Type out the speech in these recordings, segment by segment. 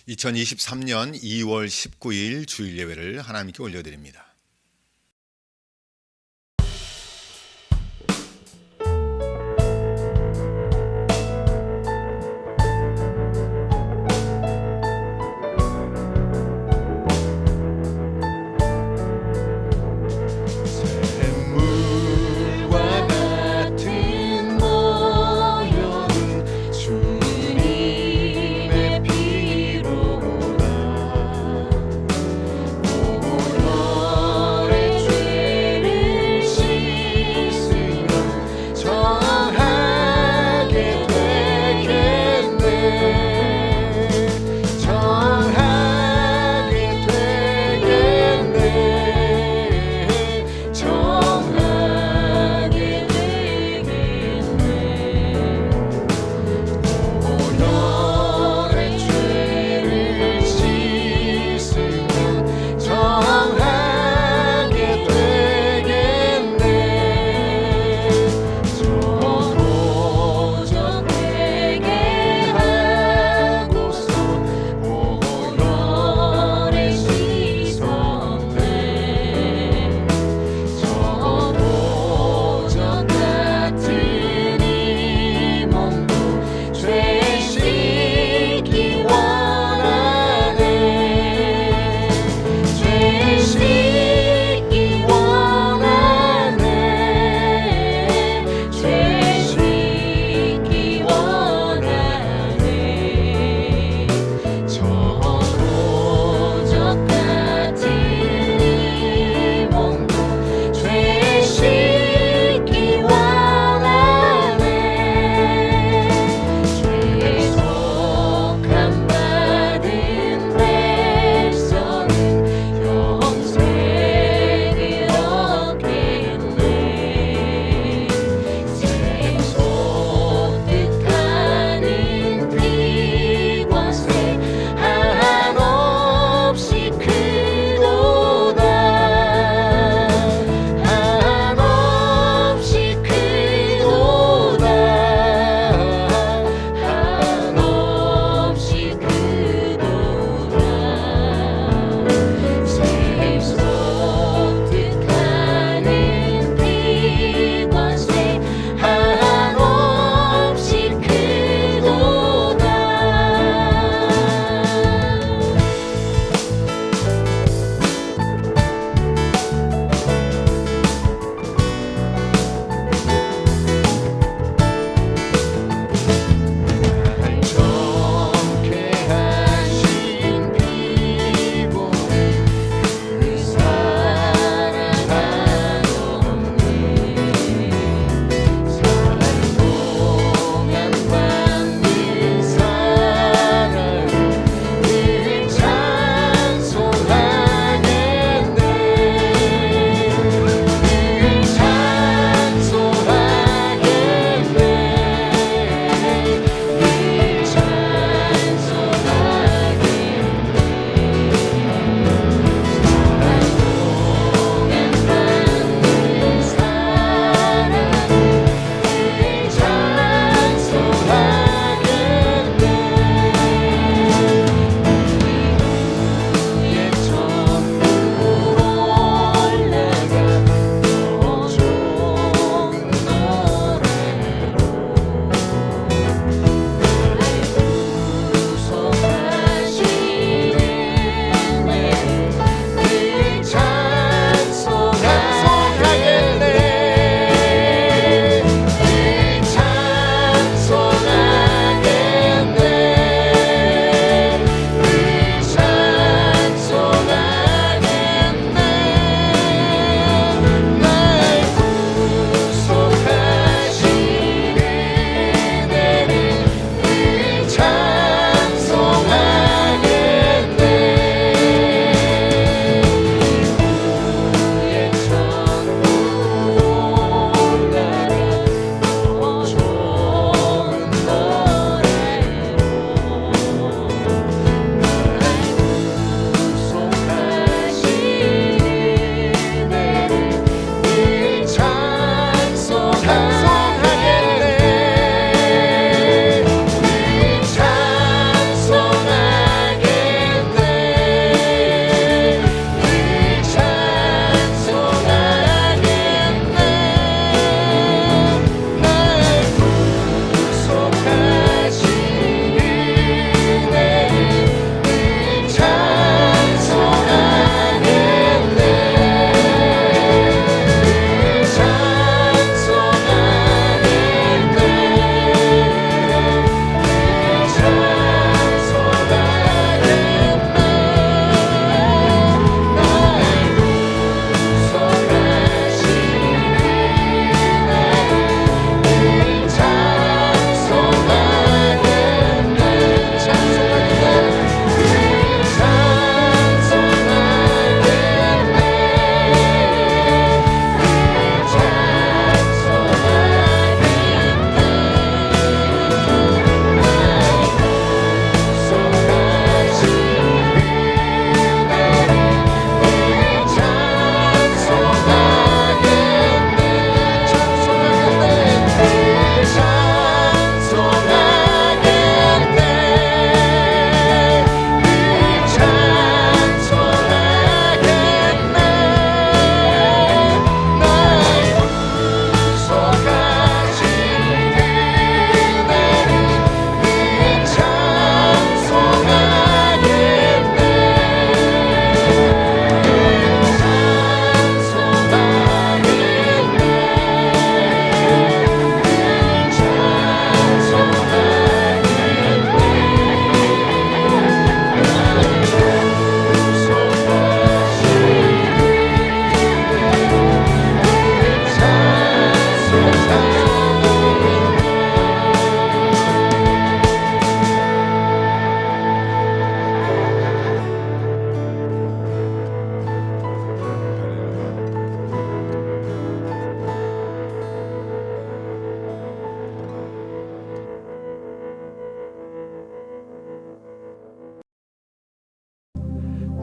2023년 2월 19일 주일 예배를 하나님께 올려드립니다. 주님의 피로다.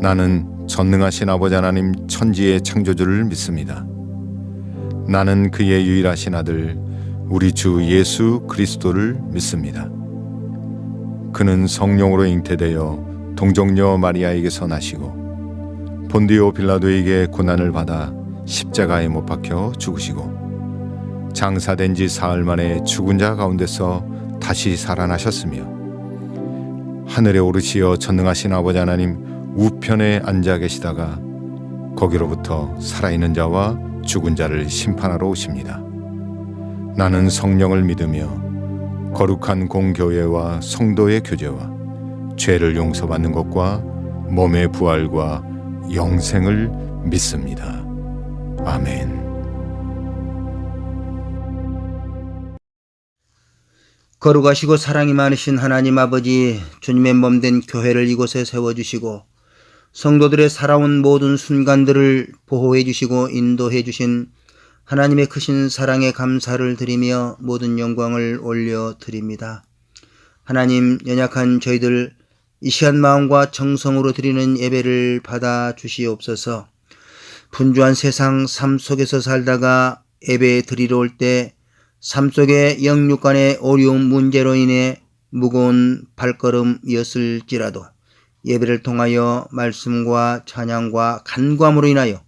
나는 전능하신 아버지 하나님 천지의 창조주를 믿습니다. 나는 그의 유일하신 아들 우리 주 예수 그리스도를 믿습니다. 그는 성령으로 잉태되어 동정녀 마리아에게서 나시고 본디오 빌라도에게 고난을 받아 십자가에 못 박혀 죽으시고 장사된 지 사흘 만에 죽은 자 가운데서 다시 살아나셨으며 하늘에 오르시어 전능하신 아버지 하나님 우편에 앉아 계시다가 거기로부터 살아있는 자와 죽은 자를 심판하러 오십니다. 나는 성령을 믿으며 거룩한 공교회와 성도의 교제와 죄를 용서받는 것과 몸의 부활과 영생을 믿습니다. 아멘. 거룩하시고 사랑이 많으신 하나님 아버지, 주님의 몸된 교회를 이곳에 세워주시고 성도들의 살아온 모든 순간들을 보호해 주시고 인도해 주신 하나님의 크신 사랑에 감사를 드리며 모든 영광을 올려드립니다. 하나님, 연약한 저희들 이 시간 마음과 정성으로 드리는 예배를 받아 주시옵소서. 분주한 세상 삶 속에서 살다가 예배 드리러 올 때 삶 속의 영육 간의 어려운 문제로 인해 무거운 발걸음이었을지라도 예배를 통하여 말씀과 찬양과 간구함으로 인하여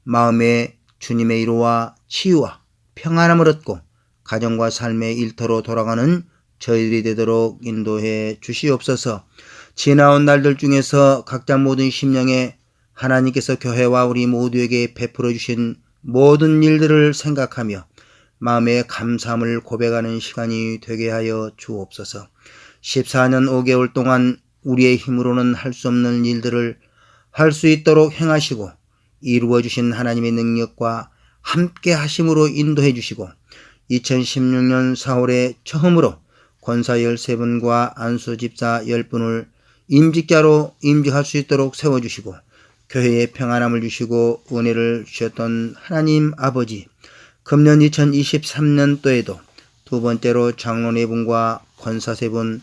마음에 주님의 위로와 치유와 평안함을 얻고 가정과 삶의 일터로 돌아가는 저희들이 되도록 인도해 주시옵소서. 지나온 날들 중에서 각자 모든 심령에 하나님께서 교회와 우리 모두에게 베풀어 주신 모든 일들을 생각하며 마음의 감사함을 고백하는 시간이 되게 하여 주옵소서. 14년 5개월 동안 우리의 힘으로는 할 수 없는 일들을 할 수 있도록 행하시고 이루어 주신 하나님의 능력과 함께 하심으로 인도해 주시고 2016년 4월에 처음으로 권사 13분과 안수 집사 10분을 임직자로 임직할 수 있도록 세워주시고 교회에 평안함을 주시고 은혜를 주셨던 하나님 아버지, 금년 2023년도에도 두 번째로 장로 4분과 권사 3분,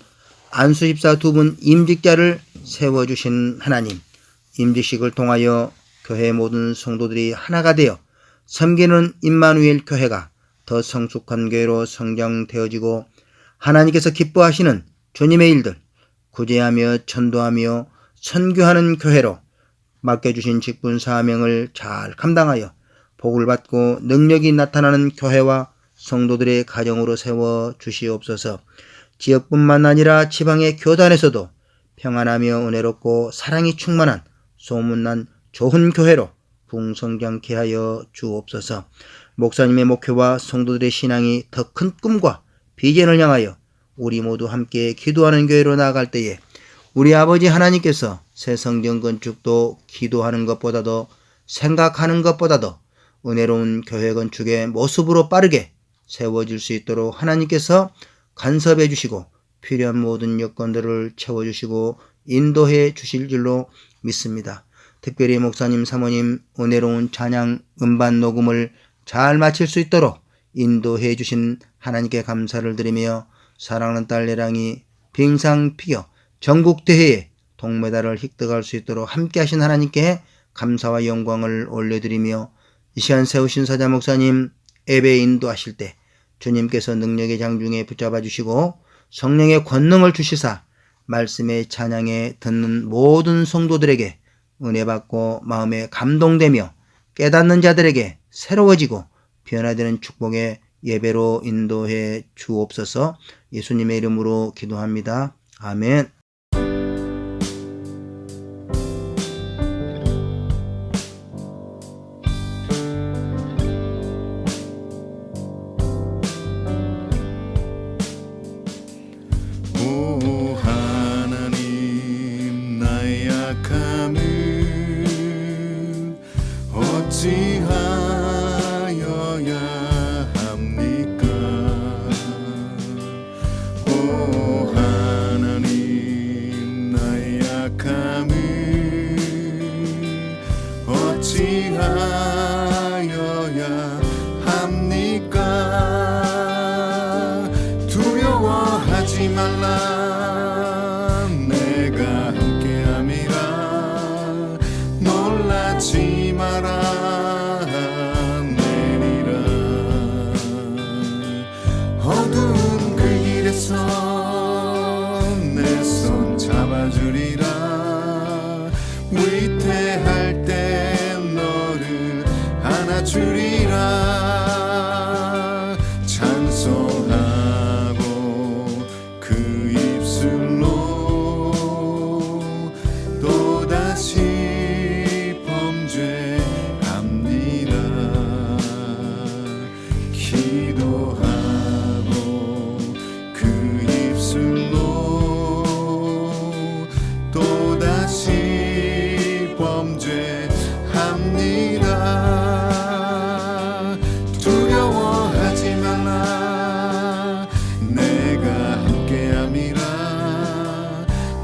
안수 집사 2분 임직자를 세워주신 하나님, 임직식을 통하여 교회 모든 성도들이 하나가 되어 섬기는 임마누엘 교회가 더 성숙한 교회로 성장되어지고 하나님께서 기뻐하시는 주님의 일들, 구제하며 전도하며 선교하는 교회로 맡겨주신 직분 사명을 잘 감당하여 복을 받고 능력이 나타나는 교회와 성도들의 가정으로 세워 주시옵소서. 지역뿐만 아니라 지방의 교단에서도 평안하며 은혜롭고 사랑이 충만한 소문난 좋은 교회로 풍성장케 하여 주옵소서. 목사님의 목표와 성도들의 신앙이 더 큰 꿈과 비전을 향하여 우리 모두 함께 기도하는 교회로 나아갈 때에 우리 아버지 하나님께서 새 성전 건축도 기도하는 것보다도 생각하는 것보다도 은혜로운 교회 건축의 모습으로 빠르게 세워질 수 있도록 하나님께서 간섭해 주시고 필요한 모든 여건들을 채워주시고 인도해 주실 줄로 믿습니다. 특별히 목사님, 사모님 은혜로운 찬양 음반 녹음을 잘 마칠 수 있도록 인도해 주신 하나님께 감사를 드리며 사랑하는 딸 예랑이 빙상피겨 전국대회에 동메달을 획득할 수 있도록 함께 하신 하나님께 감사와 영광을 올려드리며 이 시간 세우신 사자 목사님 예배 인도하실 때 주님께서 능력의 장중에 붙잡아 주시고 성령의 권능을 주시사 말씀의 찬양에 듣는 모든 성도들에게 은혜 받고 마음에 감동되며 깨닫는 자들에게 새로워지고 변화되는 축복의 예배로 인도해 주옵소서. 예수님의 이름으로 기도합니다. 아멘. 오 하나님, 나의 약함을 어찌하여야 합니까? 오 하나님, 나의 약함을 어찌하여야 합니까? 두려워하지 말라, 내가 함께함이라. 잡아주리라. 위태할 때 너를 안아주리라. 찬송하고 그 입술로 또다시 범죄합니다. 기도하고 그 입술로 또다시 범죄합니다. 두려워하지 말라. 내가 함께함이라.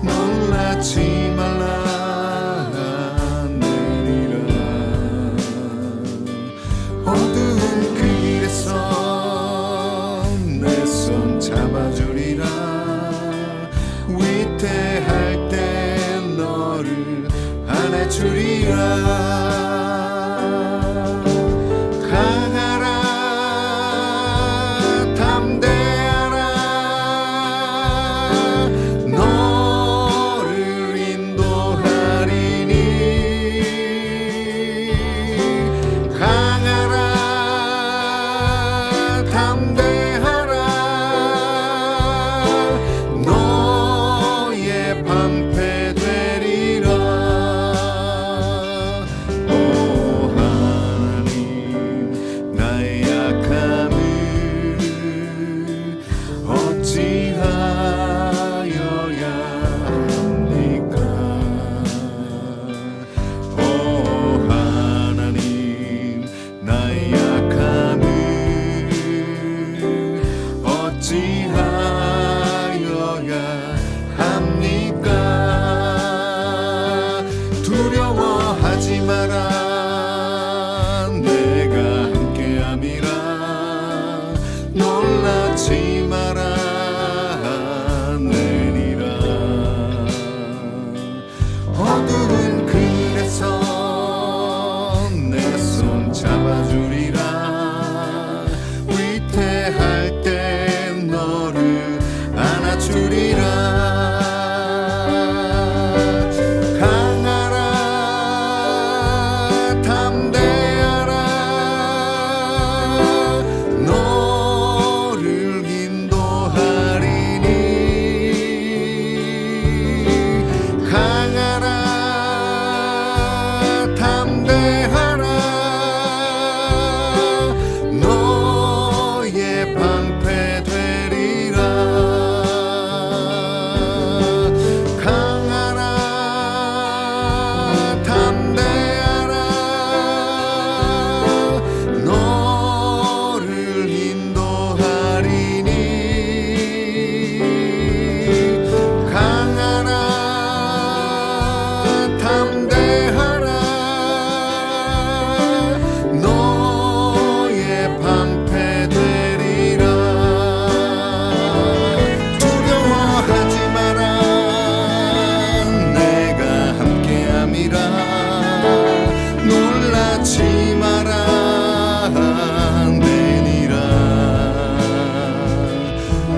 놀라지 말라. 내리라. 어두운 길에서 내 손 잡아주리라. 위태할 때 너를 안아주리라. 강하라 담대하라. 너를 인도하리니. 강하라 담대하라. 너의 방패 되리라. 오 하나님, 나의 약함을 어찌하여야 합니까? 오 하나님, 나의 약함을 어찌하여야 합니까? 두려워하지 마라. 내가 함께함이라. 놀라지 마라. 내리라. 어두운 그늘에서 내 손 잡아주리라. 위태할 때 너를 안아주리라. 강하라 담대하라. 너를 인도하리니. 강하라 담대하라. 너의 방패 되리라. 강하라 담대하라. 너를 인도하리니. 강하라 담대하라. 너의 방패 되리라. 두려워하지 마라. 내가 함께함이라. 놀라지 마라. 내리라.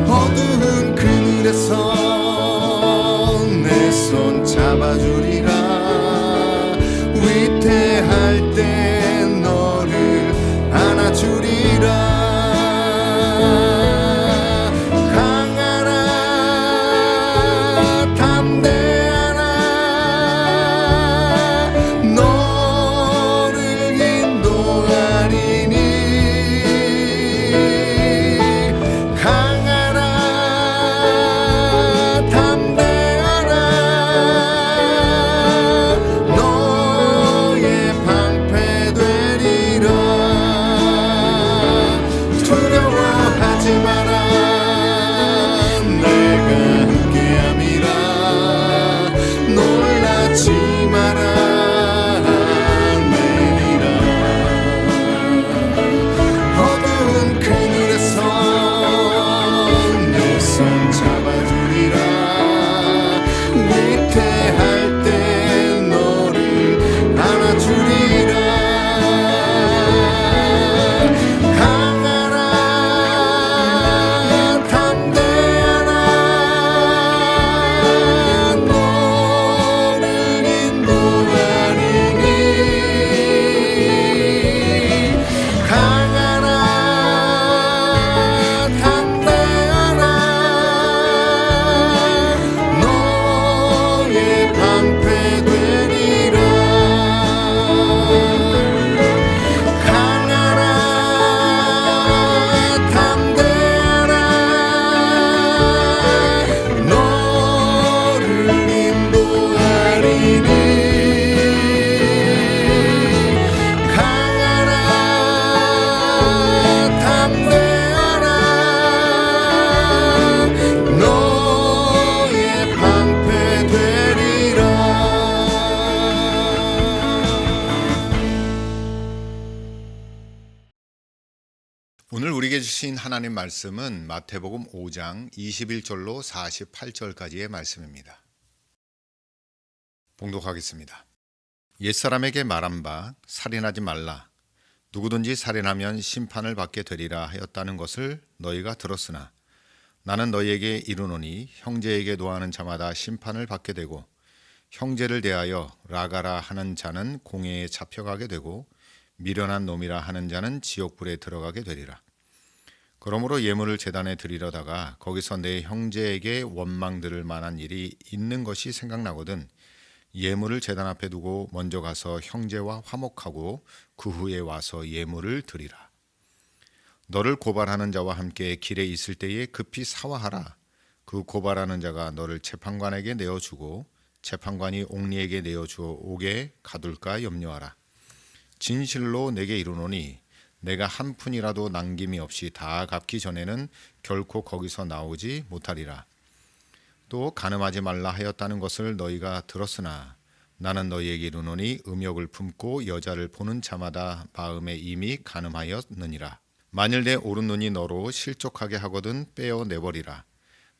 어두운 그늘에서 내 손 잡아주리라. 위태할 때 너를 안아주리라. 강하라 담대하라. 너를 인도하리니. 강하라 담대하라. 너의 방패 우리에게 주신 하나님 말씀은 마태복음 5장 21절로 48절까지의 말씀입니다. 봉독하겠습니다. 옛사람에게 말한 바 살인하지 말라. 누구든지 살인하면 심판을 받게 되리라 하였다는 것을 너희가 들었으나 나는 너희에게 이르노니 형제에게 노하는 자마다 심판을 받게 되고 형제를 대하여 라가라 하는 자는 공회에 잡혀가게 되고 미련한 놈이라 하는 자는 지옥불에 들어가게 되리라. 그러므로 예물을 제단에 드리려다가 거기서 내 형제에게 원망 들을 만한 일이 있는 것이 생각나거든 예물을 제단 앞에 두고 먼저 가서 형제와 화목하고 그 후에 와서 예물을 드리라. 너를 고발하는 자와 함께 길에 있을 때에 급히 사화하라. 그 고발하는 자가 너를 재판관에게 내어주고 재판관이 옥리에게 내어주어 옥에 가둘까 염려하라. 진실로 내게 이르노니 내가 한 푼이라도 남김이 없이 다 갚기 전에는 결코 거기서 나오지 못하리라. 또 간음하지 말라 하였다는 것을 너희가 들었으나 나는 너희에게 이르노니 음욕을 품고 여자를 보는 자마다 마음에 이미 간음하였느니라. 만일 내 오른눈이 너로 실족하게 하거든 빼어 내버리라.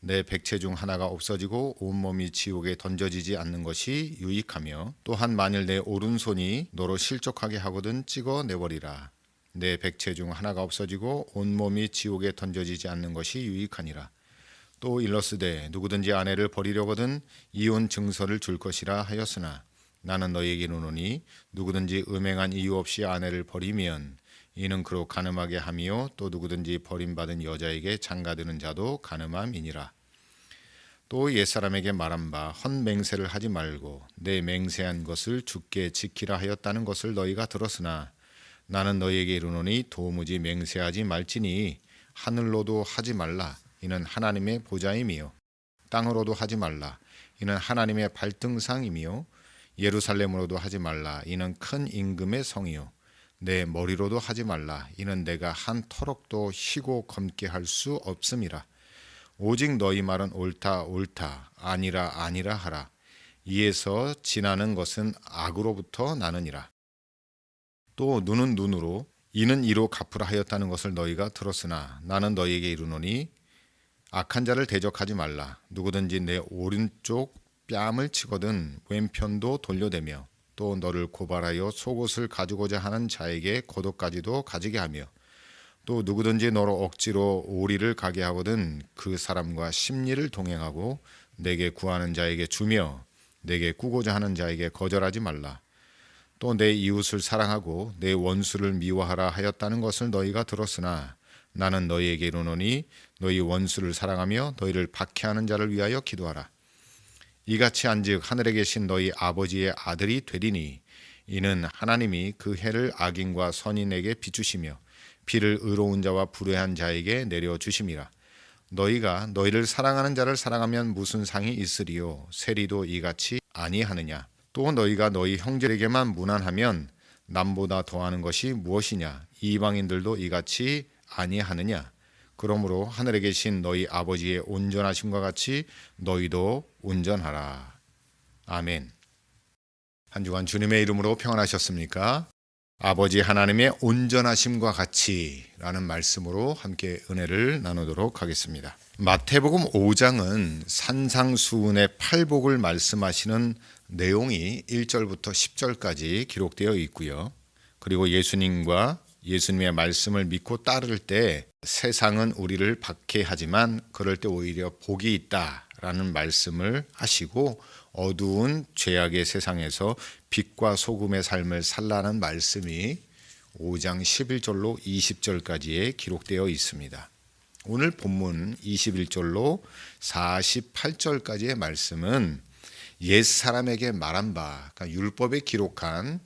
내 백체 중 하나가 없어지고 온몸이 지옥에 던져지지 않는 것이 유익하며 또한 만일 내 오른손이 너로 실족하게 하거든 찍어 내버리라. 내 백체 중 하나가 없어지고 온몸이 지옥에 던져지지 않는 것이 유익하니라. 또 일러스되 누구든지 아내를 버리려거든 이혼 증서를 줄 것이라 하였으나 나는 너희에게 이르노니 누구든지 음행한 이유 없이 아내를 버리면 이는 그로 간음하게 함이요 또 누구든지 버림받은 여자에게 장가드는 자도 간음함이니라. 또 옛사람에게 말한 바 헛맹세를 하지 말고 내 맹세한 것을 주께 지키라 하였다는 것을 너희가 들었으나 나는 너희에게 이르노니 도무지 맹세하지 말지니 하늘로도 하지 말라. 이는 하나님의 보좌임이요 땅으로도 하지 말라. 이는 하나님의 발등상이며 예루살렘으로도 하지 말라. 이는 큰 임금의 성이요 내 머리로도 하지 말라. 이는 내가 한 터럭도 희고 검게 할 수 없음이라. 오직 너희 말은 옳다 옳다 아니라 아니라 하라. 이에서 지나는 것은 악으로부터 나느니라. 또 눈은 눈으로 이는 이로 갚으라 하였다는 것을 너희가 들었으나 나는 너희에게 이르노니 악한 자를 대적하지 말라. 누구든지 내 오른쪽 뺨을 치거든 왼편도 돌려대며 또 너를 고발하여 속옷을 가지고자 하는 자에게 겉옷까지도 가지게 하며 또 누구든지 너로 억지로 오리를 가게 하거든 그 사람과 심리를 동행하고 내게 구하는 자에게 주며 내게 꾸고자 하는 자에게 거절하지 말라. 또 내 이웃을 사랑하고 내 원수를 미워하라 하였다는 것을 너희가 들었으나 나는 너희에게 이르노니 너희 원수를 사랑하며 너희를 박해하는 자를 위하여 기도하라. 이같이 한즉 하늘에 계신 너희 아버지의 아들이 되리니 이는 하나님이 그 해를 악인과 선인에게 비추시며 비를 의로운 자와 불의한 자에게 내려주심이라. 너희가 너희를 사랑하는 자를 사랑하면 무슨 상이 있으리요 세리도 이같이 아니하느냐. 또 너희가 너희 형제에게만 무난하면 남보다 더하는 것이 무엇이냐. 이방인들도 이같이 아니하느냐. 그러므로 하늘에 계신 너희 아버지의 온전하심과 같이 너희도 온전하라. 아멘. 한 주간 주님의 이름으로 평안하셨습니까? 아버지 하나님의 온전하심과 같이 라는 말씀으로 함께 은혜를 나누도록 하겠습니다. 마태복음 5장은 산상수훈의 팔복을 말씀하시는 내용이 1절부터 10절까지 기록되어 있고요. 그리고 예수님의 말씀을 믿고 따를 때 세상은 우리를 박해하지만 그럴 때 오히려 복이 있다라는 말씀을 하시고 어두운 죄악의 세상에서 빛과 소금의 삶을 살라는 말씀이 5장 11절로 20절까지에 기록되어 있습니다. 오늘 본문 21절로 48절까지의 말씀은 옛사람에게 말한 바, 그러니까 율법에 기록한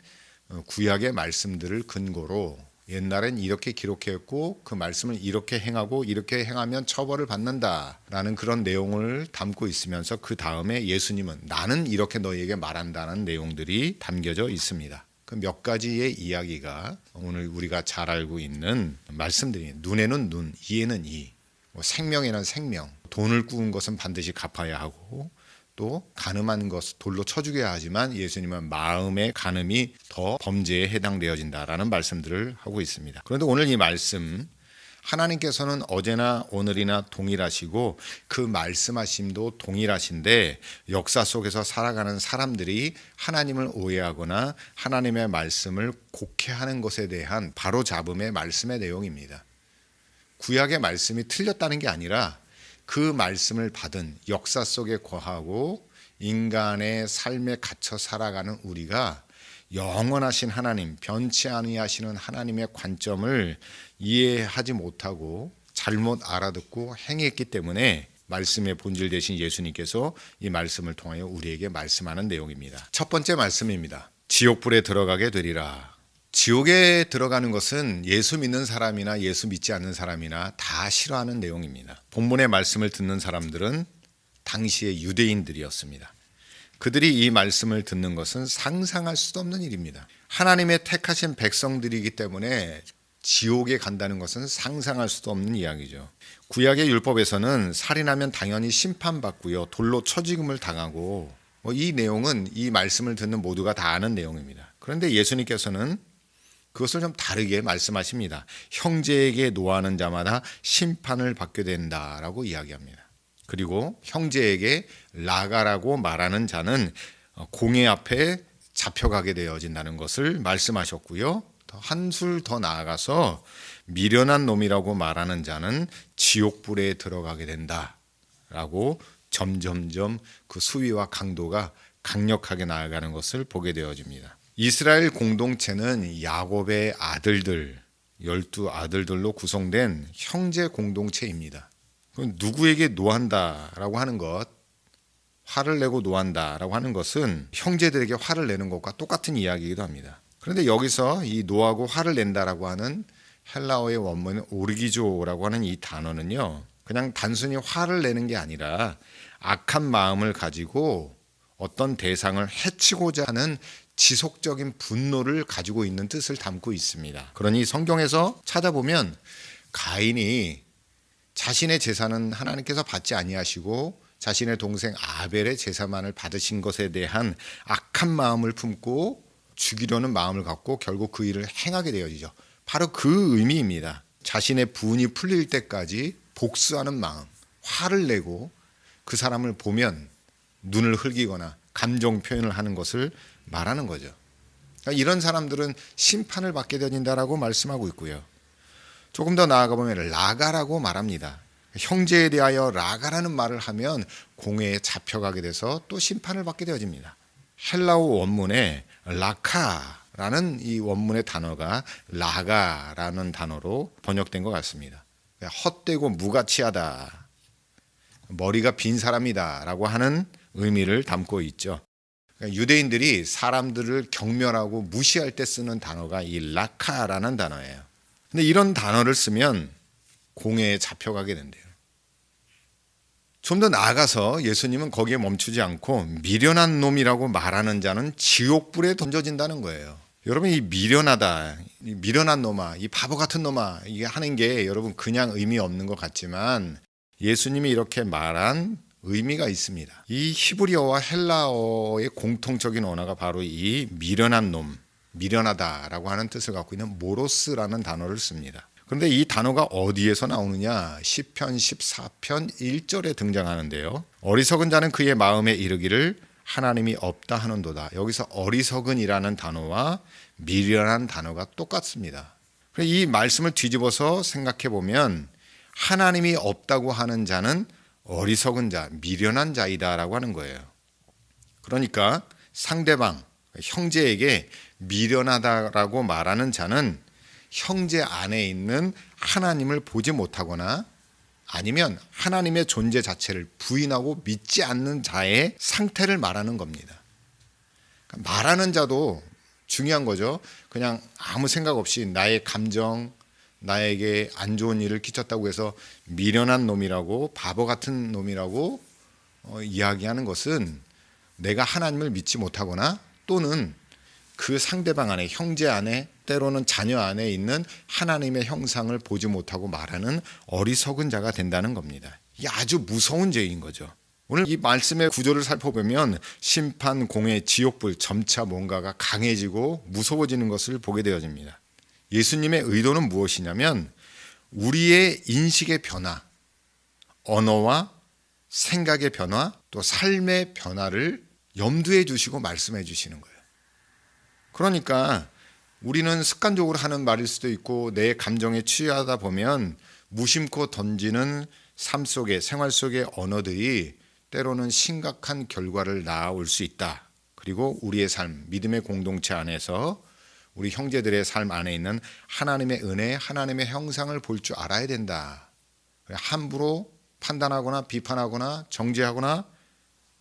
구약의 말씀들을 근거로 옛날엔 이렇게 기록했고 그 말씀을 이렇게 행하고 이렇게 행하면 처벌을 받는다라는 그런 내용을 담고 있으면서 그 다음에 예수님은 나는 이렇게 너희에게 말한다는 내용들이 담겨져 있습니다. 그 몇 가지의 이야기가 오늘 우리가 잘 알고 있는 말씀들이 눈에는 눈, 이에는 이, 생명에는 생명, 돈을 꾸은 것은 반드시 갚아야 하고 또 간음한 것 돌로 쳐 죽여야 하지만 예수님은 마음의 간음이 더 범죄에 해당되어진다라는 말씀들을 하고 있습니다. 그런데 오늘 이 말씀 하나님께서는 어제나 오늘이나 동일하시고 그 말씀하심도 동일하신데 역사 속에서 살아가는 사람들이 하나님을 오해하거나 하나님의 말씀을 곡해하는 것에 대한 바로잡음의 말씀의 내용입니다. 구약의 말씀이 틀렸다는 게 아니라 그 말씀을 받은 역사 속에 거하고 인간의 삶에 갇혀 살아가는 우리가 영원하신 하나님, 변치 아니하시는 하나님의 관점을 이해하지 못하고 잘못 알아듣고 행했기 때문에 말씀의 본질 되신 예수님께서 이 말씀을 통하여 우리에게 말씀하는 내용입니다. 첫 번째 말씀입니다. 지옥불에 들어가게 되리라. 지옥에 들어가는 것은 예수 믿는 사람이나 예수 믿지 않는 사람이나 다 싫어하는 내용입니다. 본문의 말씀을 듣는 사람들은 당시의 유대인들이었습니다. 그들이 이 말씀을 듣는 것은 상상할 수도 없는 일입니다. 하나님의 택하신 백성들이기 때문에 지옥에 간다는 것은 상상할 수도 없는 이야기죠. 구약의 율법에서는 살인하면 당연히 심판받고요, 돌로 쳐죽음을 당하고 이 내용은 이 말씀을 듣는 모두가 다 아는 내용입니다. 그런데 예수님께서는 그것을 좀 다르게 말씀하십니다. 형제에게 노하는 자마다 심판을 받게 된다라고 이야기합니다. 그리고 형제에게 라가라고 말하는 자는 공회 앞에 잡혀가게 되어진다는 것을 말씀하셨고요. 한술 더 나아가서 미련한 놈이라고 말하는 자는 지옥불에 들어가게 된다라고 점점점 그 수위와 강도가 강력하게 나아가는 것을 보게 되어집니다. 이스라엘 공동체는 야곱의 아들들, 12아들들로 구성된 형제 공동체입니다. 누구에게 노한다라고 하는 것, 화를 내고 노한다라고 하는 것은 형제들에게 화를 내는 것과 똑같은 이야기이기도 합니다. 그런데 여기서 이 노하고 화를 낸다라고 하는 헬라어의 원문 오르기조라고 하는 이 단어는요, 그냥 단순히 화를 내는 게 아니라 악한 마음을 가지고 어떤 대상을 해치고자 하는 지속적인 분노를 가지고 있는 뜻을 담고 있습니다. 그러니 성경에서 찾아보면 가인이 자신의 제사는 하나님께서 받지 아니하시고 자신의 동생 아벨의 제사만을 받으신 것에 대한 악한 마음을 품고 죽이려는 마음을 갖고 결국 그 일을 행하게 되어지죠. 바로 그 의미입니다. 자신의 분이 풀릴 때까지 복수하는 마음, 화를 내고 그 사람을 보면 눈을 흘기거나 감정 표현을 하는 것을 말하는 거죠. 그러니까 이런 사람들은 심판을 받게 되어진다라고 말씀하고 있고요. 조금 더 나아가 보면 라가라고 말합니다. 형제에 대하여 라가라는 말을 하면 공회에 잡혀가게 돼서 또 심판을 받게 되어집니다. 헬라어 원문에 라카라는 이 원문의 단어가 라가라는 단어로 번역된 것 같습니다. 헛되고 무가치하다, 머리가 빈 사람이다 라고 하는 의미를 담고 있죠. 유대인들이 사람들을 경멸하고 무시할 때 쓰는 단어가 이 라카라는 단어예요. 근데 이런 단어를 쓰면 공회에 잡혀가게 된대요. 좀 더 나아가서 예수님은 거기에 멈추지 않고 미련한 놈이라고 말하는 자는 지옥불에 던져진다는 거예요. 여러분, 이 미련하다, 이 미련한 놈아, 이 바보 같은 놈아, 이게 하는 게 여러분 그냥 의미 없는 것 같지만 예수님이 이렇게 말한 의미가 있습니다. 이 히브리어와 헬라어의 공통적인 언어가 바로 이 미련한 놈, 미련하다라고 하는 뜻을 갖고 있는 모로스라는 단어를 씁니다. 그런데 이 단어가 어디에서 나오느냐? 시편 14편 1절에 등장하는데요. 어리석은 자는 그의 마음에 이르기를 하나님이 없다 하는도다. 여기서 어리석은이라는 단어와 미련한 단어가 똑같습니다. 이 말씀을 뒤집어서 생각해 보면 하나님이 없다고 하는 자는 어리석은 자, 미련한 자이다라고 하는 거예요. 그러니까 상대방, 형제에게 미련하다라고 말하는 자는 형제 안에 있는 하나님을 보지 못하거나 아니면 하나님의 존재 자체를 부인하고 믿지 않는 자의 상태를 말하는 겁니다. 그러니까 말하는 자도 중요한 거죠. 그냥 아무 생각 없이 나의 감정, 나에게 안 좋은 일을 끼쳤다고 해서 미련한 놈이라고, 바보 같은 놈이라고 이야기하는 것은 내가 하나님을 믿지 못하거나 또는 그 상대방 안에, 형제 안에, 때로는 자녀 안에 있는 하나님의 형상을 보지 못하고 말하는 어리석은 자가 된다는 겁니다. 이게 아주 무서운 죄인 거죠. 오늘 이 말씀의 구조를 살펴보면 심판, 공회, 지옥불 점차 뭔가가 강해지고 무서워지는 것을 보게 되어집니다. 예수님의 의도는 무엇이냐면 우리의 인식의 변화, 언어와 생각의 변화, 또 삶의 변화를 염두에 두시고 말씀해 주시는 거예요. 그러니까 우리는 습관적으로 하는 말일 수도 있고 내 감정에 취하다 보면 무심코 던지는 삶 속의 생활 속의 언어들이 때로는 심각한 결과를 낳아올 수 있다. 그리고 우리의 삶, 믿음의 공동체 안에서 우리 형제들의 삶 안에 있는 하나님의 은혜, 하나님의 형상을 볼 줄 알아야 된다. 함부로 판단하거나 비판하거나 정죄하거나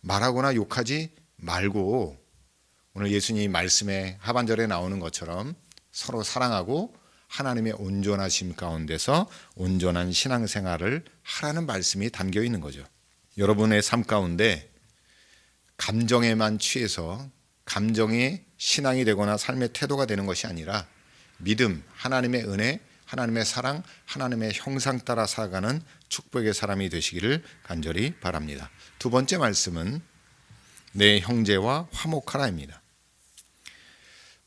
말하거나 욕하지 말고 오늘 예수님 말씀의 하반절에 나오는 것처럼 서로 사랑하고 하나님의 온전하심 가운데서 온전한 신앙생활을 하라는 말씀이 담겨 있는 거죠. 여러분의 삶 가운데 감정에만 취해서 감정이 신앙이 되거나 삶의 태도가 되는 것이 아니라 믿음, 하나님의 은혜, 하나님의 사랑, 하나님의 형상 따라 살아가는 축복의 사람이 되시기를 간절히 바랍니다. 두 번째 말씀은 내 형제와 화목하라입니다.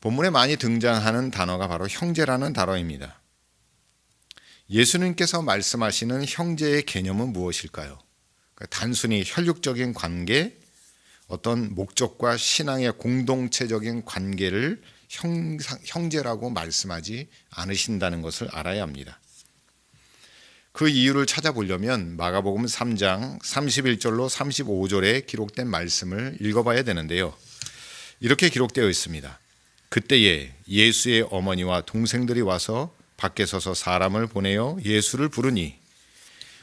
본문에 많이 등장하는 단어가 바로 형제라는 단어입니다. 예수님께서 말씀하시는 형제의 개념은 무엇일까요? 단순히 혈육적인 관계, 어떤 목적과 신앙의 공동체적인 관계를 형제라고 말씀하지 않으신다는 것을 알아야 합니다. 그 이유를 찾아보려면 마가복음 3장 31절로 35절에 기록된 말씀을 읽어봐야 되는데요. 이렇게 기록되어 있습니다. 그때에 예수의 어머니와 동생들이 와서 밖에 서서 사람을 보내어 예수를 부르니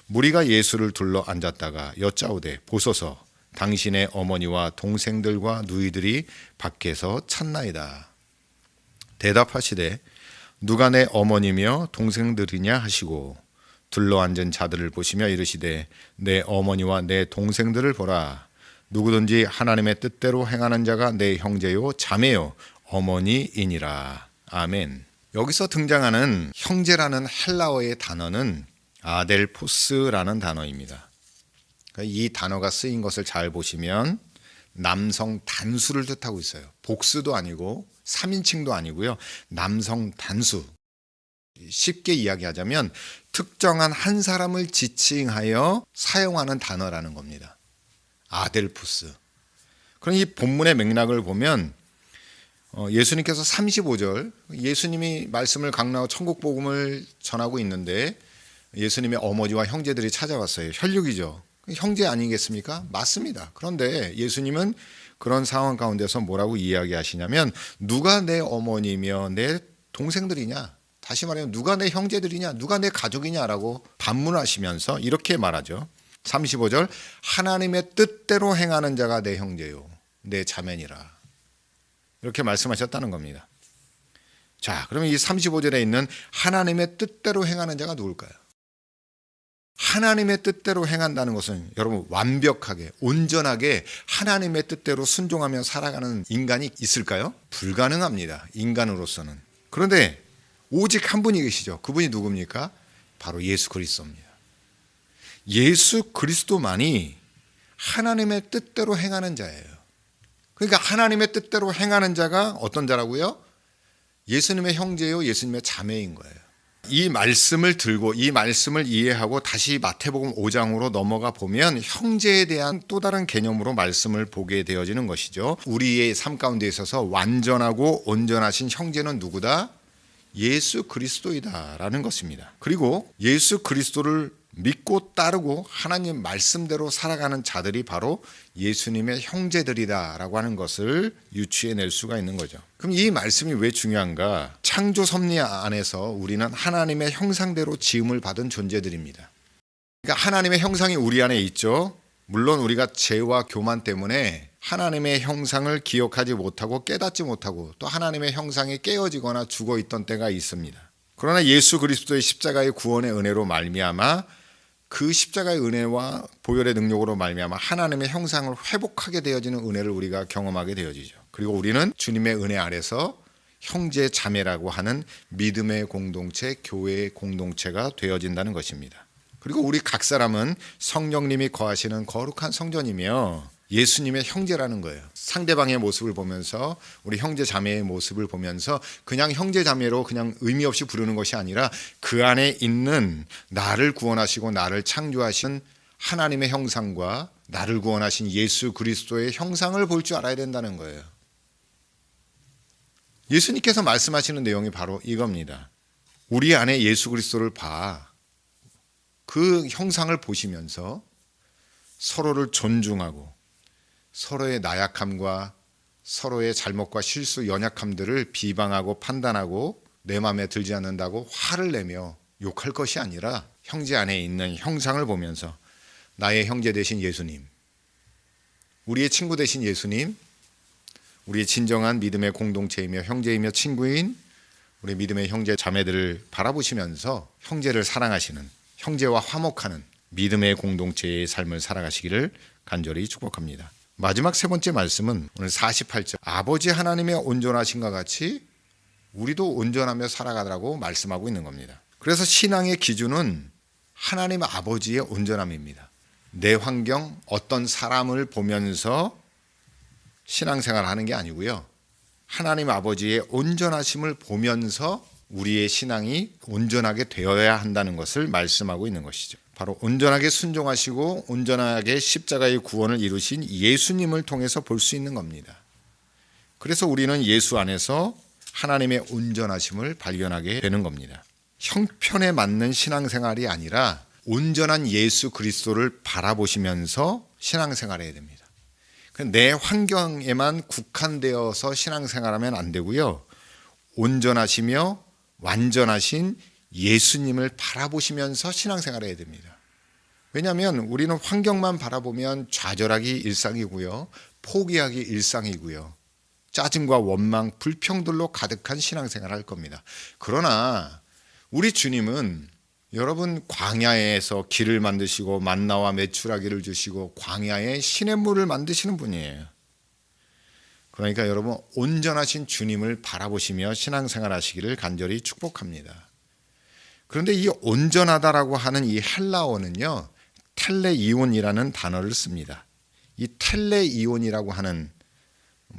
무리가 예수를 둘러 앉았다가 여짜오되 보소서 당신의 어머니와 동생들과 누이들이 밖에서 찾나이다. 대답하시되 누가 내 어머니며 동생들이냐 하시고 둘러앉은 자들을 보시며 이르시되 내 어머니와 내 동생들을 보라. 누구든지 하나님의 뜻대로 행하는 자가 내 형제요 자매요 어머니이니라. 아멘. 여기서 등장하는 형제라는 헬라어의 단어는 아델포스라는 단어입니다. 이 단어가 쓰인 것을 잘 보시면 남성 단수를 뜻하고 있어요. 복수도 아니고 3인칭도 아니고요. 남성 단수. 쉽게 이야기하자면 특정한 한 사람을 지칭하여 사용하는 단어라는 겁니다. 아델푸스. 그럼 이 본문의 맥락을 보면 예수님께서 35절 예수님이 말씀을 강론하고 천국 복음을 전하고 있는데 예수님의 어머니와 형제들이 찾아왔어요. 혈육이죠. 형제 아니겠습니까? 맞습니다. 그런데 예수님은 그런 상황 가운데서 뭐라고 이야기하시냐면 누가 내 어머니며 내 동생들이냐? 다시 말하면 누가 내 형제들이냐? 누가 내 가족이냐라고 반문하시면서 이렇게 말하죠. 35절 하나님의 뜻대로 행하는 자가 내 형제요 내 자매니라. 이렇게 말씀하셨다는 겁니다. 자, 그러면 이 35절에 있는 하나님의 뜻대로 행하는 자가 누굴까요? 하나님의 뜻대로 행한다는 것은 여러분 완벽하게 온전하게 하나님의 뜻대로 순종하며 살아가는 인간이 있을까요? 불가능합니다. 인간으로서는. 그런데 오직 한 분이 계시죠. 그분이 누굽니까? 바로 예수 그리스도입니다. 예수 그리스도만이 하나님의 뜻대로 행하는 자예요. 그러니까 하나님의 뜻대로 행하는 자가 어떤 자라고요? 예수님의 형제요, 예수님의 자매인 거예요. 이 말씀을 들고 이 말씀을 이해하고 다시 마태복음 5장으로 넘어가 보면 형제에 대한 또 다른 개념으로 말씀을 보게 되어지는 것이죠. 우리의 삶 가운데 있어서 완전하고 온전하신 형제는 누구다? 예수 그리스도이다라는 것입니다. 그리고 예수 그리스도를 믿고 따르고 하나님 말씀대로 살아가는 자들이 바로 예수님의 형제들이다라고 하는 것을 유추해낼 수가 있는 거죠. 그럼 이 말씀이 왜 중요한가? 창조 섭리 안에서 우리는 하나님의 형상대로 지음을 받은 존재들입니다. 그러니까 하나님의 형상이 우리 안에 있죠. 물론 우리가 죄와 교만 때문에 하나님의 형상을 기억하지 못하고 깨닫지 못하고 또 하나님의 형상이 깨어지거나 죽어있던 때가 있습니다. 그러나 예수 그리스도의 십자가의 구원의 은혜로 말미암아 그 십자가의 은혜와 보혈의 능력으로 말미암아 하나님의 형상을 회복하게 되어지는 은혜를 우리가 경험하게 되어지죠. 그리고 우리는 주님의 은혜 아래서 형제 자매라고 하는 믿음의 공동체, 교회의 공동체가 되어진다는 것입니다. 그리고 우리 각 사람은 성령님이 거하시는 거룩한 성전이며 예수님의 형제라는 거예요. 상대방의 모습을 보면서, 우리 형제 자매의 모습을 보면서 그냥 형제 자매로 그냥 의미 없이 부르는 것이 아니라 그 안에 있는 나를 구원하시고 나를 창조하신 하나님의 형상과 나를 구원하신 예수 그리스도의 형상을 볼 줄 알아야 된다는 거예요. 예수님께서 말씀하시는 내용이 바로 이겁니다. 우리 안에 예수 그리스도를 봐. 그 형상을 보시면서 서로를 존중하고 서로의 나약함과 서로의 잘못과 실수, 연약함들을 비방하고 판단하고 내 마음에 들지 않는다고 화를 내며 욕할 것이 아니라 형제 안에 있는 형상을 보면서 나의 형제 되신 예수님, 우리의 친구 되신 예수님, 우리의 진정한 믿음의 공동체이며 형제이며 친구인 우리 믿음의 형제 자매들을 바라보시면서 형제를 사랑하시는, 형제와 화목하는 믿음의 공동체의 삶을 살아가시기를 간절히 축복합니다. 마지막 세 번째 말씀은 오늘 48절, 아버지 하나님의 온전하신과 같이 우리도 온전하며 살아가라고 말씀하고 있는 겁니다. 그래서 신앙의 기준은 하나님 아버지의 온전함입니다. 내 환경, 어떤 사람을 보면서 신앙생활을 하는 게 아니고요. 하나님 아버지의 온전하심을 보면서 우리의 신앙이 온전하게 되어야 한다는 것을 말씀하고 있는 것이죠. 바로 온전하게 순종하시고 온전하게 십자가의 구원을 이루신 예수님을 통해서 볼 수 있는 겁니다. 그래서 우리는 예수 안에서 하나님의 온전하심을 발견하게 되는 겁니다. 형편에 맞는 신앙생활이 아니라 온전한 예수 그리스도를 바라보시면서 신앙생활해야 됩니다. 내 환경에만 국한되어서 신앙생활하면 안 되고요. 온전하시며 완전하신 예수님을 바라보시면서 신앙생활해야 됩니다. 왜냐하면 우리는 환경만 바라보면 좌절하기 일상이고요. 포기하기 일상이고요. 짜증과 원망, 불평들로 가득한 신앙생활을 할 겁니다. 그러나 우리 주님은 여러분 광야에서 길을 만드시고 만나와 메추라기를 주시고 광야에 시냇물을 만드시는 분이에요. 그러니까 여러분 온전하신 주님을 바라보시며 신앙생활 하시기를 간절히 축복합니다. 그런데 이 온전하다라고 하는 이 헬라어는요, 텔레이온이라는 단어를 씁니다. 이 텔레이온이라고 하는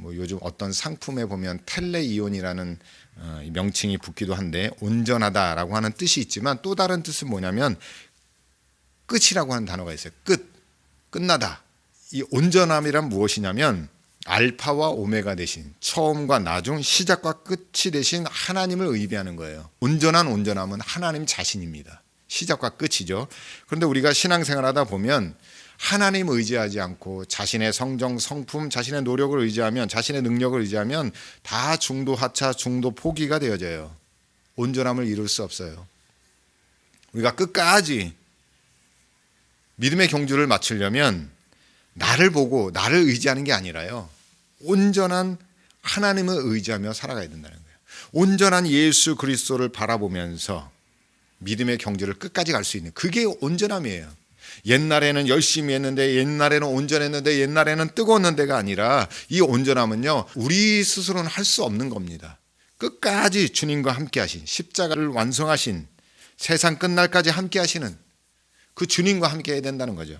요즘 어떤 상품에 보면 텔레이온이라는 명칭이 붙기도 한데 온전하다라고 하는 뜻이 있지만 또 다른 뜻은 뭐냐면 끝이라고 하는 단어가 있어요. 끝나다. 이 온전함이란 무엇이냐면 알파와 오메가 되신 처음과 나중 시작과 끝이 되신 하나님을 의미하는 거예요. 온전함은 하나님 자신입니다. 시작과 끝이죠. 그런데 우리가 신앙생활하다 보면 하나님 의지하지 않고 자신의 성정, 성품, 자신의 노력을 의지하면, 자신의 능력을 의지하면 다 중도 하차, 중도 포기가 되어져요. 온전함을 이룰 수 없어요. 우리가 끝까지 믿음의 경주를 마치려면 나를 보고 나를 의지하는 게 아니라요. 온전한 하나님을 의지하며 살아가야 된다는 거예요. 온전한 예수 그리스도를 바라보면서 믿음의 경주를 끝까지 갈 수 있는, 그게 온전함이에요. 옛날에는 열심히 했는데, 옛날에는 온전했는데, 옛날에는 뜨거웠는데가 아니라 이 온전함은요, 우리 스스로는 할 수 없는 겁니다. 끝까지 주님과 함께 하신, 십자가를 완성하신, 세상 끝날까지 함께 하시는 그 주님과 함께 해야 된다는 거죠.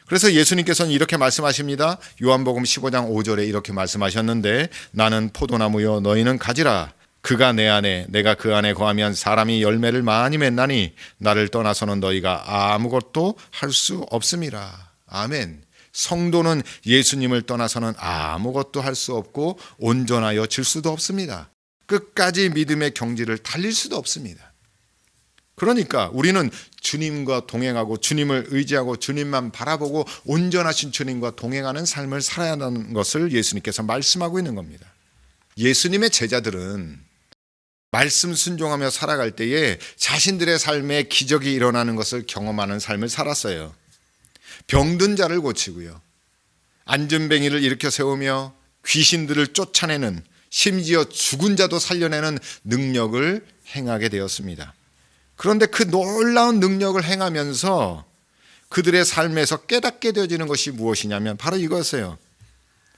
그래서 예수님께서는 이렇게 말씀하십니다. 요한복음 15장 5절에 이렇게 말씀하셨는데, 나는 포도나무요 너희는 가지라. 그가 내 안에 내가 그 안에 거하면 사람이 열매를 많이 맺나니 나를 떠나서는 너희가 아무것도 할 수 없음이라. 아멘. 성도는 예수님을 떠나서는 아무것도 할 수 없고 온전하여 질 수도 없습니다. 끝까지 믿음의 경지를 달릴 수도 없습니다. 그러니까 우리는 주님과 동행하고 주님을 의지하고 주님만 바라보고 온전하신 주님과 동행하는 삶을 살아야 한다는 것을 예수님께서 말씀하고 있는 겁니다. 예수님의 제자들은 말씀 순종하며 살아갈 때에 자신들의 삶에 기적이 일어나는 것을 경험하는 삶을 살았어요. 병든 자를 고치고요. 안전뱅이를 일으켜 세우며 귀신들을 쫓아내는, 심지어 죽은 자도 살려내는 능력을 행하게 되었습니다. 그런데 그 놀라운 능력을 행하면서 그들의 삶에서 깨닫게 되어지는 것이 무엇이냐면 바로 이거였어요.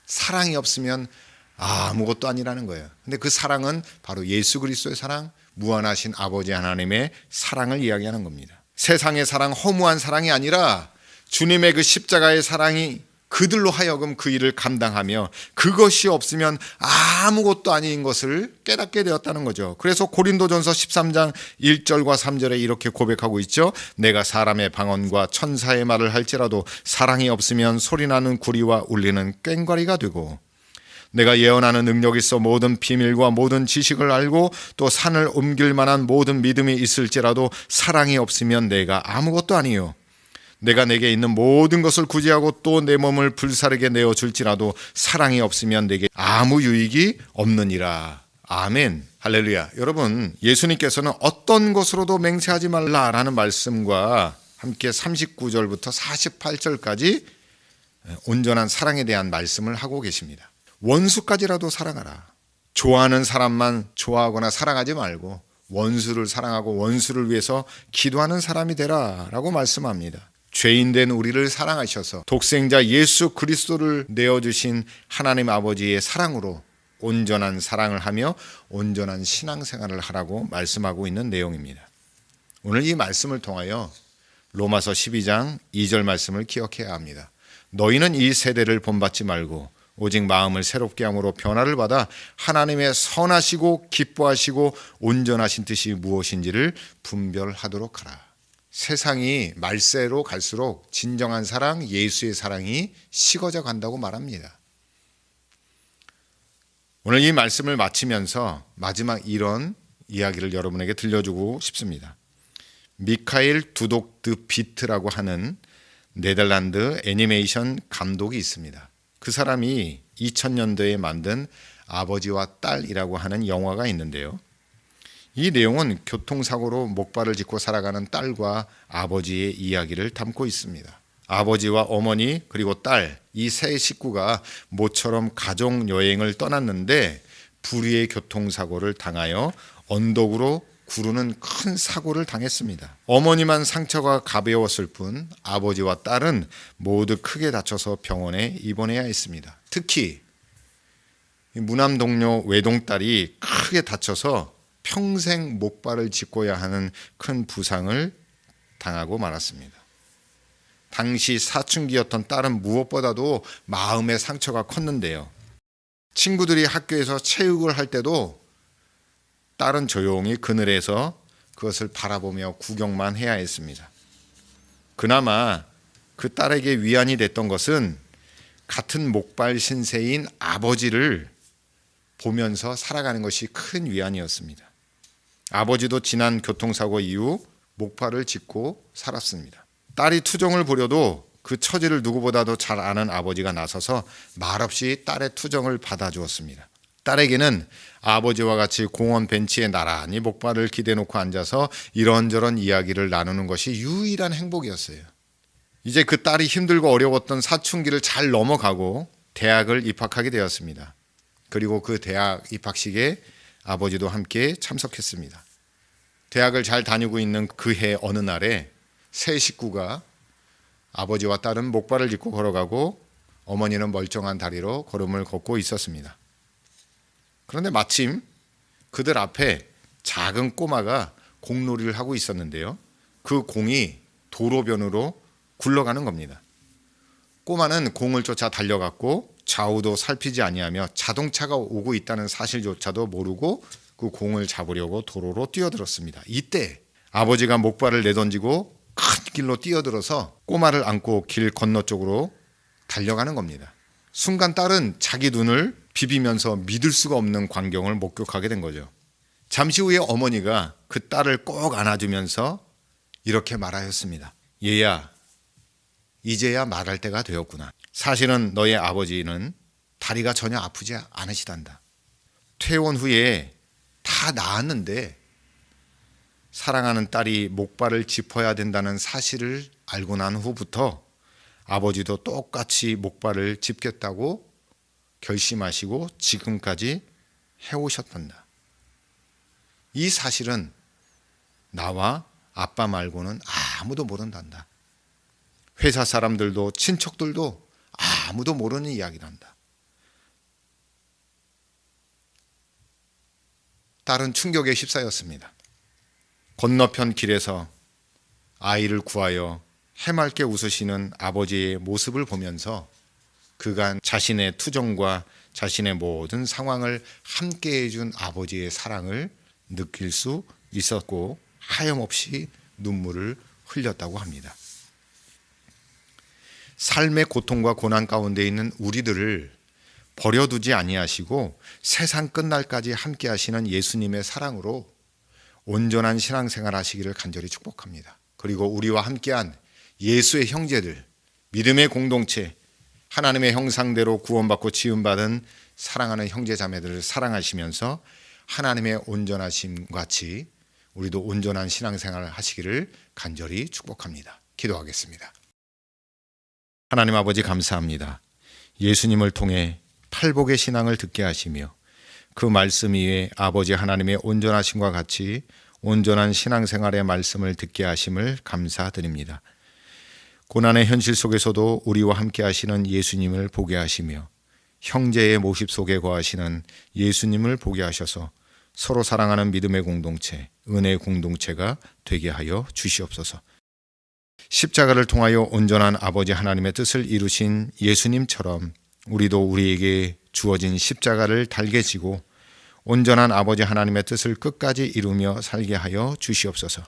사랑이 없으면 아무것도 아니라는 거예요. 근데 그 사랑은 바로 예수 그리스도의 사랑, 무한하신 아버지 하나님의 사랑을 이야기하는 겁니다. 세상의 사랑, 허무한 사랑이 아니라 주님의 그 십자가의 사랑이, 그들로 하여금 그 일을 감당하며 그것이 없으면 아무것도 아닌 것을 깨닫게 되었다는 거죠. 그래서 고린도전서 13장 1절과 3절에 이렇게 고백하고 있죠. 내가 사람의 방언과 천사의 말을 할지라도 사랑이 없으면 소리나는 구리와 울리는 꽹과리가 되고, 내가 예언하는 능력이 있어 모든 비밀과 모든 지식을 알고 또 산을 옮길 만한 모든 믿음이 있을지라도 사랑이 없으면 내가 아무것도 아니요. 내가 내게 있는 모든 것을 구제하고 또 내 몸을 불사르게 내어줄지라도 사랑이 없으면 내게 아무 유익이 없느니라. 아멘. 할렐루야. 여러분, 예수님께서는 어떤 것으로도 맹세하지 말라라는 말씀과 함께 39절부터 48절까지 온전한 사랑에 대한 말씀을 하고 계십니다. 원수까지라도 사랑하라. 좋아하는 사람만 좋아하거나 사랑하지 말고 원수를 사랑하고 원수를 위해서 기도하는 사람이 되라 라고 말씀합니다. 죄인된 우리를 사랑하셔서 독생자 예수 그리스도를 내어주신 하나님 아버지의 사랑으로 온전한 사랑을 하며 온전한 신앙생활을 하라고 말씀하고 있는 내용입니다. 오늘 이 말씀을 통하여 로마서 12장 2절 말씀을 기억해야 합니다. 너희는 이 세대를 본받지 말고 오직 마음을 새롭게 함으로 변화를 받아 하나님의 선하시고 기뻐하시고 온전하신 뜻이 무엇인지를 분별하도록 하라. 세상이 말세로 갈수록 진정한 사랑, 예수의 사랑이 식어져 간다고 말합니다. 오늘 이 말씀을 마치면서 마지막 이런 이야기를 여러분에게 들려주고 싶습니다. 미카엘 두독 드 비트라고 하는 네덜란드 애니메이션 감독이 있습니다. 그 사람이 2000년도에 만든 아버지와 딸이라고 하는 영화가 있는데요. 이 내용은 교통사고로 목발을 짚고 살아가는 딸과 아버지의 이야기를 담고 있습니다. 아버지와 어머니 그리고 딸, 이 세 식구가 모처럼 가족여행을 떠났는데 불의의 교통사고를 당하여 언덕으로 구르는 큰 사고를 당했습니다. 어머니만 상처가 가벼웠을 뿐 아버지와 딸은 모두 크게 다쳐서 병원에 입원해야 했습니다. 특히 무남 동료 외동딸이 크게 다쳐서 평생 목발을 짚고야 하는 큰 부상을 당하고 말았습니다. 당시 사춘기였던 딸은 무엇보다도 마음의 상처가 컸는데요. 친구들이 학교에서 체육을 할 때도 딸은 조용히 그늘에서 그것을 바라보며 구경만 해야 했습니다. 그나마 그 딸에게 위안이 됐던 것은 같은 목발 신세인 아버지를 보면서 살아가는 것이 큰 위안이었습니다. 아버지도 지난 교통사고 이후 목발을 짚고 살았습니다. 딸이 투정을 부려도 그 처지를 누구보다도 잘 아는 아버지가 나서서 말없이 딸의 투정을 받아주었습니다. 딸에게는 아버지와 같이 공원 벤치에 나란히 목발을 기대놓고 앉아서 이런저런 이야기를 나누는 것이 유일한 행복이었어요. 이제 그 딸이 힘들고 어려웠던 사춘기를 잘 넘어가고 대학을 입학하게 되었습니다. 그리고 그 대학 입학식에 아버지도 함께 참석했습니다. 대학을 잘 다니고 있는 그해 어느 날에 세 식구가 아버지와 딸은 목발을 짚고 걸어가고 어머니는 멀쩡한 다리로 걸음을 걷고 있었습니다. 그런데 마침 그들 앞에 작은 꼬마가 공놀이를 하고 있었는데요. 그 공이 도로변으로 굴러가는 겁니다. 꼬마는 공을 쫓아 달려갔고 좌우도 살피지 아니하며 자동차가 오고 있다는 사실조차도 모르고 그 공을 잡으려고 도로로 뛰어들었습니다. 이때 아버지가 목발을 내던지고 큰 길로 뛰어들어서 꼬마를 안고 길 건너쪽으로 달려가는 겁니다. 순간 딸은 자기 눈을 비비면서 믿을 수가 없는 광경을 목격하게 된 거죠. 잠시 후에 어머니가 그 딸을 꼭 안아주면서 이렇게 말하였습니다. 얘야, 이제야 말할 때가 되었구나. 사실은 너의 아버지는 다리가 전혀 아프지 않으시단다. 퇴원 후에 다 나았는데 사랑하는 딸이 목발을 짚어야 된다는 사실을 알고 난 후부터 아버지도 똑같이 목발을 짚겠다고 결심하시고 지금까지 해오셨단다. 이 사실은 나와 아빠 말고는 아무도 모른단다. 회사 사람들도 친척들도 아무도 모르는 이야기란다. 딸은 충격에 휩싸였습니다. 건너편 길에서 아이를 구하여 해맑게 웃으시는 아버지의 모습을 보면서 그간 자신의 투정과 자신의 모든 상황을 함께 해준 아버지의 사랑을 느낄 수 있었고 하염없이 눈물을 흘렸다고 합니다. 삶의 고통과 고난 가운데 있는 우리들을 버려두지 아니하시고 세상 끝날까지 함께 하시는 예수님의 사랑으로 온전한 신앙생활 하시기를 간절히 축복합니다. 그리고 우리와 함께한 예수의 형제들, 믿음의 공동체, 하나님의 형상대로 구원받고 지음받은 사랑하는 형제자매들을 사랑하시면서 하나님의 온전하심 같이 우리도 온전한 신앙생활을 하시기를 간절히 축복합니다. 기도하겠습니다. 하나님 아버지 감사합니다. 예수님을 통해 팔복의 신앙을 듣게 하시며 그 말씀 위에 아버지 하나님의 온전하심과 같이 온전한 신앙생활의 말씀을 듣게 하심을 감사드립니다. 고난의 현실 속에서도 우리와 함께 하시는 예수님을 보게 하시며 형제의 모습 속에 거하시는 예수님을 보게 하셔서 서로 사랑하는 믿음의 공동체, 은혜의 공동체가 되게 하여 주시옵소서. 십자가를 통하여 온전한 아버지 하나님의 뜻을 이루신 예수님처럼 우리도 우리에게 주어진 십자가를 달게 지고 온전한 아버지 하나님의 뜻을 끝까지 이루며 살게 하여 주시옵소서.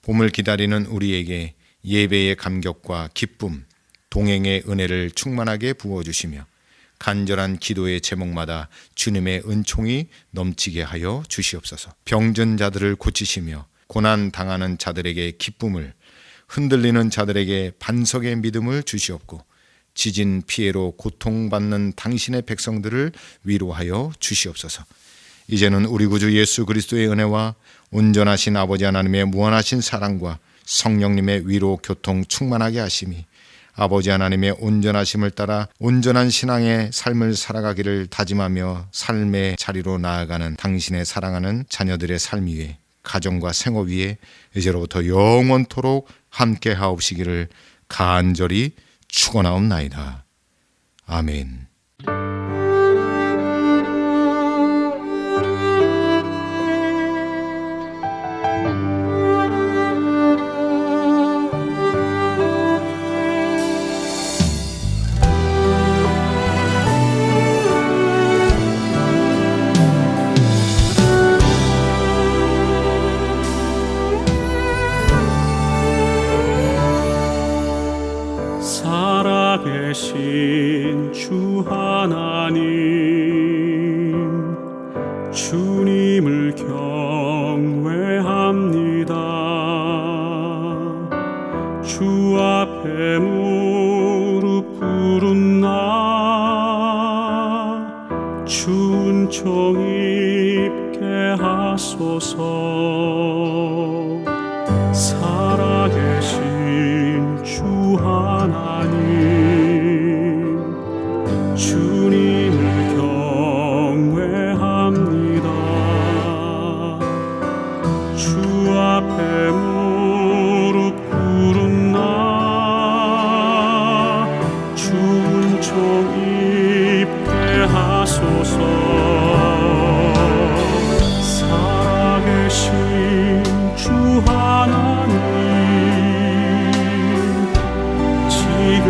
봄을 기다리는 우리에게 예배의 감격과 기쁨, 동행의 은혜를 충만하게 부어주시며 간절한 기도의 제목마다 주님의 은총이 넘치게 하여 주시옵소서. 병든 자들을 고치시며 고난 당하는 자들에게 기쁨을, 흔들리는 자들에게 반석의 믿음을 주시옵고 지진 피해로 고통받는 당신의 백성들을 위로하여 주시옵소서. 이제는 우리 구주 예수 그리스도의 은혜와 온전하신 아버지 하나님의 무한하신 사랑과 성령님의 위로 교통 충만하게 하심이 아버지 하나님의 온전하심을 따라 온전한 신앙의 삶을 살아가기를 다짐하며 삶의 자리로 나아가는 당신의 사랑하는 자녀들의 삶 위에 가정과 생업 위에 이제로부터 영원토록 함께 하옵시기를 간절히 축원하옵나이다. 아멘. 살아계신 주 하나님, 주님을 경외합니다. 주 앞에 무릎 꿇은 나 주은총 입게 하소서. 살아계신 주 하나님, 주님을 경외합니다. 주 앞에 무릎 꿇은 나 주은총 입게 하소서. 살아계신 주 하나님, 지금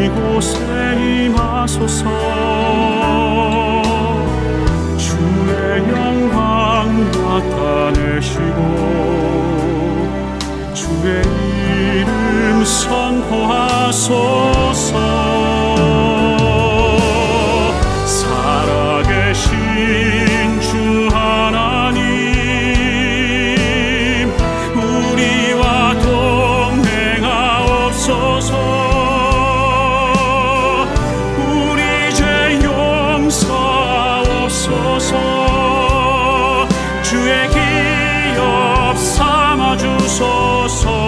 이곳에 임하소서. 주의 영광 나타내시고 주의 이름 선포하소서. 살아계신 주 하나님, 우리와 동행하옵소서. 주의 기업 삼아 주소서.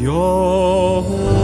여호와